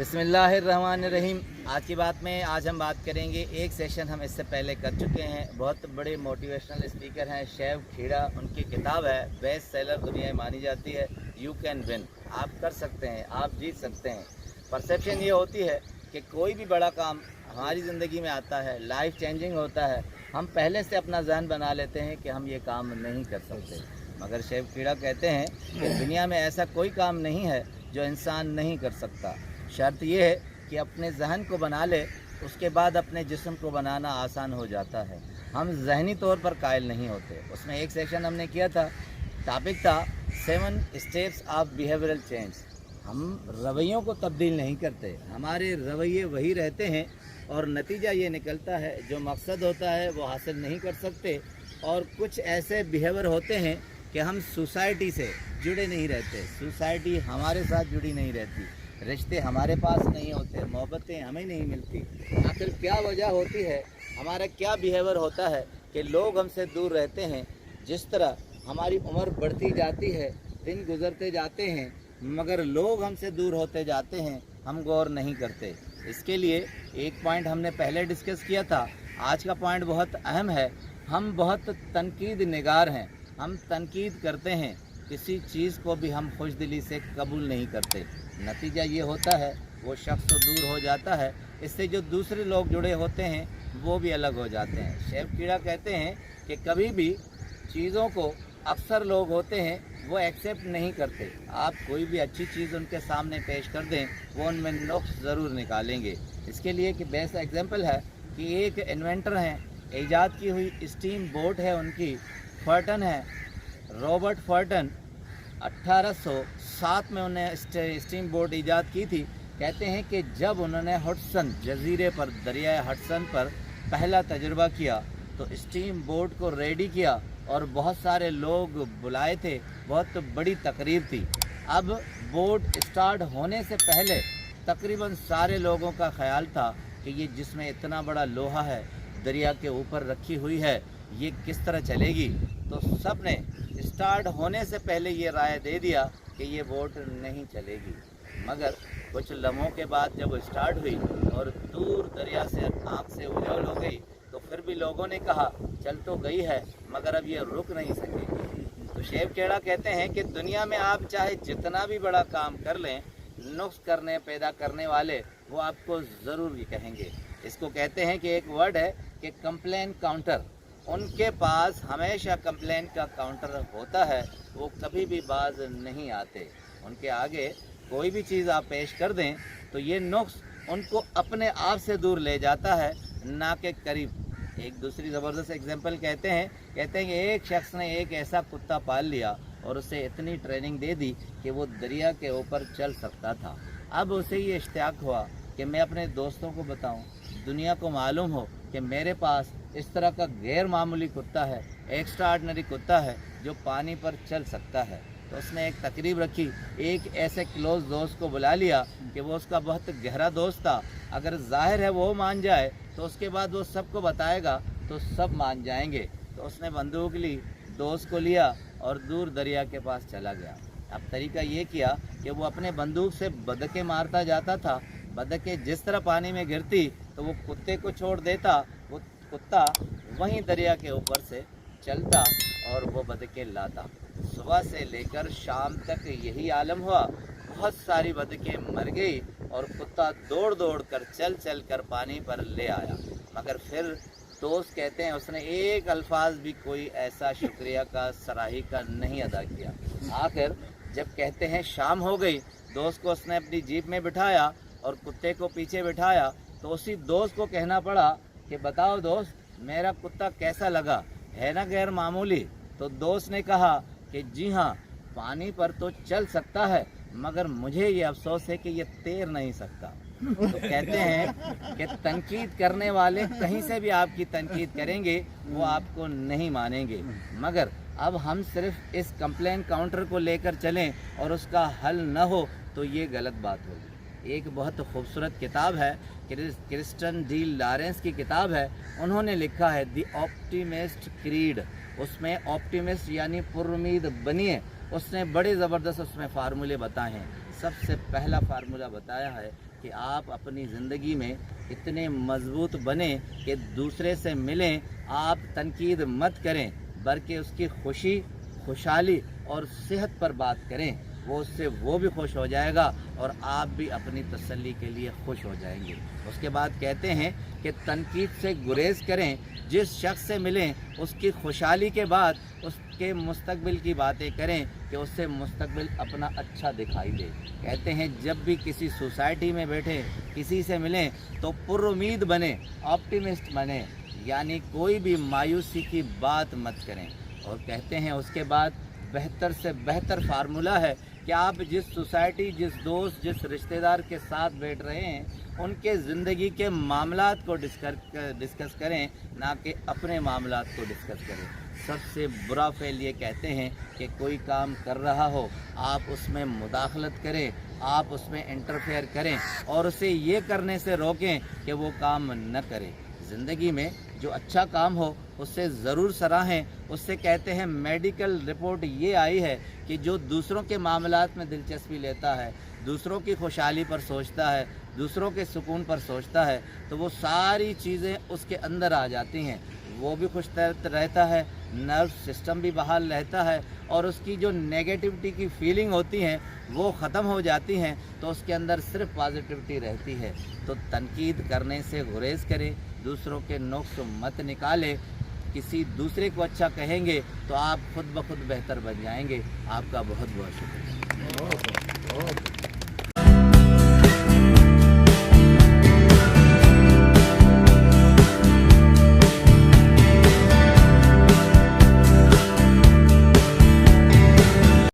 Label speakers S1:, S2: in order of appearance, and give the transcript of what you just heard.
S1: बिस्मिल्लाहिर्रहमानिर्रहीम। आज की बात में आज हम बात करेंगे, एक सेशन हम इससे पहले कर चुके हैं। बहुत बड़े मोटिवेशनल स्पीकर हैं शैव खेड़ा, उनकी किताब है बेस्ट सेलर, दुनिया में मानी जाती है। यू कैन विन, आप कर सकते हैं, आप जीत सकते हैं। परसेप्शन ये होती है कि कोई भी बड़ा काम हमारी ज़िंदगी में आता है, लाइफ चेंजिंग होता है, हम पहले से अपना जहन बना लेते हैं कि हम ये काम नहीं कर सकते। मगर शैव खेड़ा कहते हैं कि दुनिया में ऐसा कोई काम नहीं है जो इंसान नहीं कर सकता। शर्त यह है कि अपने जहन को बना ले, उसके बाद अपने जिस्म को बनाना आसान हो जाता है। हम जहनी तौर पर कायल नहीं होते। उसमें एक सेशन हमने किया था, टॉपिक था 7 स्टेप्स ऑफ बिहेवियरल चेंज। हम रवैयों को तब्दील नहीं करते, हमारे रवैये वही रहते हैं और नतीजा ये निकलता है जो मकसद होता है वो हासिल नहीं कर सकते। और कुछ ऐसे बिहेवियर होते हैं कि हम सोसाइटी से जुड़े नहीं रहते, सोसाइटी हमारे साथ जुड़ी नहीं रहती, रिश्ते हमारे पास नहीं होते, मोहब्बतें हमें नहीं मिलती। आखिर क्या वजह होती है, हमारा क्या बिहेवियर होता है कि लोग हमसे दूर रहते हैं। जिस तरह हमारी उम्र बढ़ती जाती है, दिन गुजरते जाते हैं, मगर लोग हमसे दूर होते जाते हैं, हम गौर नहीं करते। इसके लिए एक पॉइंट हमने पहले डिस्कस किया था, आज का पॉइंट बहुत अहम है। हम बहुत तनकीद निगार हैं, हम तनकीद करते हैं, किसी चीज़ को भी हम खुश दिली से कबूल नहीं करते। नतीजा ये होता है वो शख्स तो दूर हो जाता है, इससे जो दूसरे लोग जुड़े होते हैं वो भी अलग हो जाते हैं। शैव खेड़ा कहते हैं कि कभी भी चीज़ों को अक्सर लोग होते हैं वो एक्सेप्ट नहीं करते। आप कोई भी अच्छी चीज़ उनके सामने पेश कर दें, वो उनमें नुक्स ज़रूर निकालेंगे। इसके लिए कि बेस्ट एग्जांपल है कि एक इन्वेंटर हैं, ईजाद की हुई स्टीम बोट है उनकी, फर्टन है, रॉबर्ट फर्टन। 1807 में उन्होंने स्टीम बोट ईजाद की थी। कहते हैं कि जब उन्होंने हडसन जजीरे पर, दरियाए हडसन पर पहला तजुर्बा किया तो स्टीम बोट को रेडी किया और बहुत सारे लोग बुलाए थे, बहुत बड़ी तकरीब थी। अब बोट स्टार्ट होने से पहले तकरीबन सारे लोगों का ख्याल था कि ये जिसमें इतना बड़ा लोहा है, दरिया के ऊपर रखी हुई है, ये किस तरह चलेगी। तो सब ने स्टार्ट होने से पहले ये राय दे दिया कि ये बोट नहीं चलेगी। मगर कुछ लम्हों के बाद जब स्टार्ट हुई और दूर दरिया से आँख से उजाल हो गई, तो फिर भी लोगों ने कहा चल तो गई है मगर अब ये रुक नहीं सकेगी। तो शैव खेड़ा कहते हैं कि दुनिया में आप चाहे जितना भी बड़ा काम कर लें, नुक्स करने पैदा करने वाले वो आपको ज़रूर भी कहेंगे। इसको कहते हैं कि एक वर्ड है कि कंप्लेन काउंटर। उनके पास हमेशा कंप्लेन का काउंटर होता है, वो कभी भी बाज नहीं आते। उनके आगे कोई भी चीज़ आप पेश कर दें तो ये नुक्स उनको अपने आप से दूर ले जाता है, ना कि करीब। एक दूसरी ज़बरदस्त एग्जांपल कहते हैं कि एक शख्स ने एक ऐसा कुत्ता पाल लिया और उसे इतनी ट्रेनिंग दे दी कि वो दरिया के ऊपर चल सकता था। अब उसे ये इश्तियाक हुआ कि मैं अपने दोस्तों को बताऊं, दुनिया को मालूम हो कि मेरे पास इस तरह का गैर मामूली कुत्ता है, एक्स्ट्रा ऑर्डिनरी कुत्ता है जो पानी पर चल सकता है। तो उसने एक तकरीब रखी, एक ऐसे क्लोज दोस्त को बुला लिया कि वो उसका बहुत गहरा दोस्त था। अगर जाहिर है वो मान जाए तो उसके बाद वो सबको बताएगा तो सब मान जाएंगे। तो उसने बंदूक ली, दोस्त को लिया और दूर दरिया के पास चला गया। अब तरीका ये किया कि वो अपने बंदूक से बदके मारता जाता था। बदके जिस तरह पानी में गिरती तो वो कुत्ते को छोड़ देता, वो कुत्ता वहीं दरिया के ऊपर से चलता और वो बदके लाता। सुबह से लेकर शाम तक यही आलम हुआ। बहुत सारी बदकें मर गई और कुत्ता दौड़ दौड़ कर चल कर पानी पर ले आया। मगर फिर दोस्त कहते हैं उसने एक अल्फाज भी कोई ऐसा शुक्रिया का, सराही का नहीं अदा किया। आखिर जब कहते हैं शाम हो गई, दोस्त को उसने अपनी जीप में बिठाया और कुत्ते को पीछे बिठाया। तो उसी दोस्त को कहना पड़ा कि बताओ दोस्त, मेरा कुत्ता कैसा लगा, है ना गैर मामूली। तो दोस्त ने कहा कि जी हाँ, पानी पर तो चल सकता है मगर मुझे ये अफसोस है कि ये तैर नहीं सकता। तो कहते हैं कि तनकीद करने वाले कहीं से भी आपकी तनकीद करेंगे वो आपको नहीं मानेंगे। मगर अब हम सिर्फ इस कंप्लेन काउंटर को लेकर चलें और उसका हल न हो तो ये गलत बात होगी। एक बहुत खूबसूरत किताब है, क्रिस्टन डी लॉरेंस की किताब है। उन्होंने लिखा है द ऑप्टिमिस्ट क्रीड। उसमें ऑप्टिमिस्ट यानी पुरुमीद बनिए। उसने बड़े ज़बरदस्त उसमें फार्मूले बताए हैं। सबसे पहला फार्मूला बताया है कि आप अपनी ज़िंदगी में इतने मजबूत बने कि दूसरे से मिलें, आप तनकीद मत करें बल्कि उसकी खुशी, खुशहाली और सेहत पर बात करें। उससे वो भी खुश हो जाएगा और आप भी अपनी तसल्ली के लिए खुश हो जाएंगे। उसके बाद कहते हैं कि तनकीद से गुरेज करें। जिस शख्स से मिलें उसकी खुशहाली के बाद उसके मुस्तकबिल की बातें करें कि उससे मुस्तकबिल अपना अच्छा दिखाई दे। कहते हैं जब भी किसी सोसाइटी में बैठे किसी से मिलें तो पुरुमीद बने, ऑप्टिमिस्ट बने, यानी कोई भी मायूसी की बात मत करें। और कहते हैं उसके बाद बेहतर से बेहतर फार्मूला है कि आप जिस सोसाइटी, जिस दोस्त, जिस रिश्तेदार के साथ बैठ रहे हैं उनके ज़िंदगी के मामलात को डिस्कस करें, ना कि अपने मामलात को डिस्कस करें। सबसे बुरा फेल ये कहते हैं कि कोई काम कर रहा हो आप उसमें मुदाखलत करें, आप उसमें इंटरफेयर करें और उसे ये करने से रोकें कि वो काम न करे। ज़िंदगी में जो अच्छा काम हो उससे ज़रूर सराहें। उससे कहते हैं मेडिकल रिपोर्ट ये आई है कि जो दूसरों के मामलात में दिलचस्पी लेता है, दूसरों की खुशहाली पर सोचता है, दूसरों के सुकून पर सोचता है, तो वो सारी चीज़ें उसके अंदर आ जाती हैं। वो भी खुश रहता है, नर्व सिस्टम भी बहाल रहता है और उसकी जो नेगेटिविटी की फीलिंग होती हैं वो ख़त्म हो जाती हैं, तो उसके अंदर सिर्फ पॉजिटिविटी रहती है। तो तनकीद करने से गुरेज करें, दूसरों के नुक्स मत निकालें। किसी दूसरे को अच्छा कहेंगे तो आप खुद ब खुद बेहतर बन जाएंगे। आपका बहुत बहुत शुक्रिया।